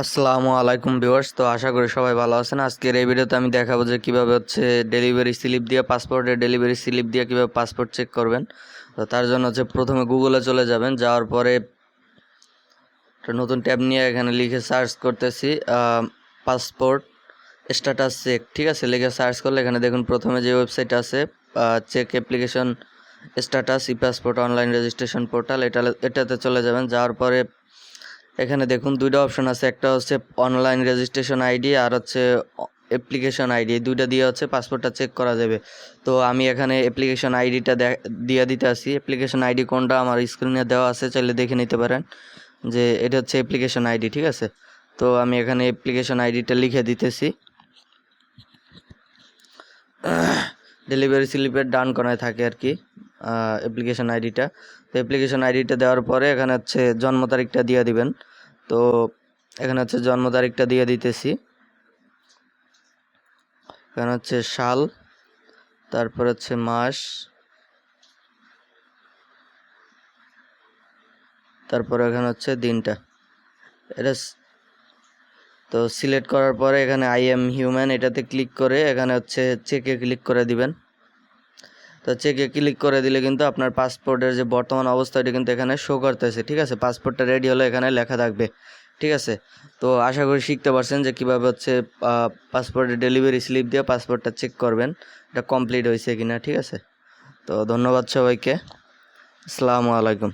আসসালামু আলাইকুম ভিউয়ার্স। তো আশা করি সবাই ভালো আছেন। আজকের এই ভিডিওতে আমি দেখাবো যে কিভাবে ডেলিভারি স্লিপ দিয়ে পাসপোর্টের ডেলিভারি স্লিপ দিয়ে কিভাবে পাসপোর্ট চেক করবেন। তো তার জন্য প্রথমে গুগলে চলে যাবেন, যাওয়ার পরে একটা নতুন ট্যাব নিয়ে এখানে লিখে সার্চ করতেছি পাসপোর্ট স্ট্যাটাস চেক। ঠিক আছে, লিখে সার্চ করলে এখানে দেখুন প্রথমে যে ওয়েবসাইট আছে চেক অ্যাপ্লিকেশন স্ট্যাটাস ই পাসপোর্ট অনলাইন রেজিস্ট্রেশন পোর্টাল, এটাতে চলে যাবেন। যাওয়ার পরে এখানে দেখুন দুইটা অপশন আছে, একটা হচ্ছে অনলাইন রেজিস্ট্রেশন আইডি আর অ্যাপ্লিকেশন আইডি। এই দুইটা দিয়ে পাসপোর্টটা চেক করা যাবে। তো আমি এখানে অ্যাপ্লিকেশন আইডিটা দিয়ে দিতে আসি। অ্যাপ্লিকেশন আইডি কোনটা আমার স্ক্রিনে দেওয়া আছে, চাইলে দেখে নিতে পারেন যে এটা হচ্ছে অ্যাপ্লিকেশন আইডি। ঠিক আছে, তো আমি এখানে অ্যাপ্লিকেশন আইডিটা লিখে দিতেছি। ডেলিভারি স্লিপের ডান কোনায় থাকে আর কি অ্যাপ্লিকেশন আইডিটা। তো অ্যাপ্লিকেশন আইডিটা দেওয়ার পরে এখানে জন্ম তারিখটা দিয়ে দিবেন। তো এখানে জন্ম তারিখটা দিয়ে দিতেছি। এখানে সাল, তারপর মাস, তারপর এখানে দিনটা। এটা তো সিলেক্ট করার পরে এখানে আই এম হিউম্যান এটাতে ক্লিক করে এখানে চেকে ক্লিক করে দিবেন। তো চেকে ক্লিক করে দিলে কিন্তু আপনার পাসপোর্টের যে বর্তমান অবস্থা এটা কিন্তু এখানে শো করতেছে। ঠিক আছে, পাসপোর্টটা রেডি হলে এখানে লেখা থাকবে। ঠিক আছে, তো আশা করি শিখতে পারছেন যে কীভাবে পাসপোর্টের ডেলিভারি স্লিপ দিয়ে পাসপোর্টটা চেক করবেন, এটা কমপ্লিট হয়েছে কিনা। ঠিক আছে, তো ধন্যবাদ সবাইকে। আসসালামু আলাইকুম।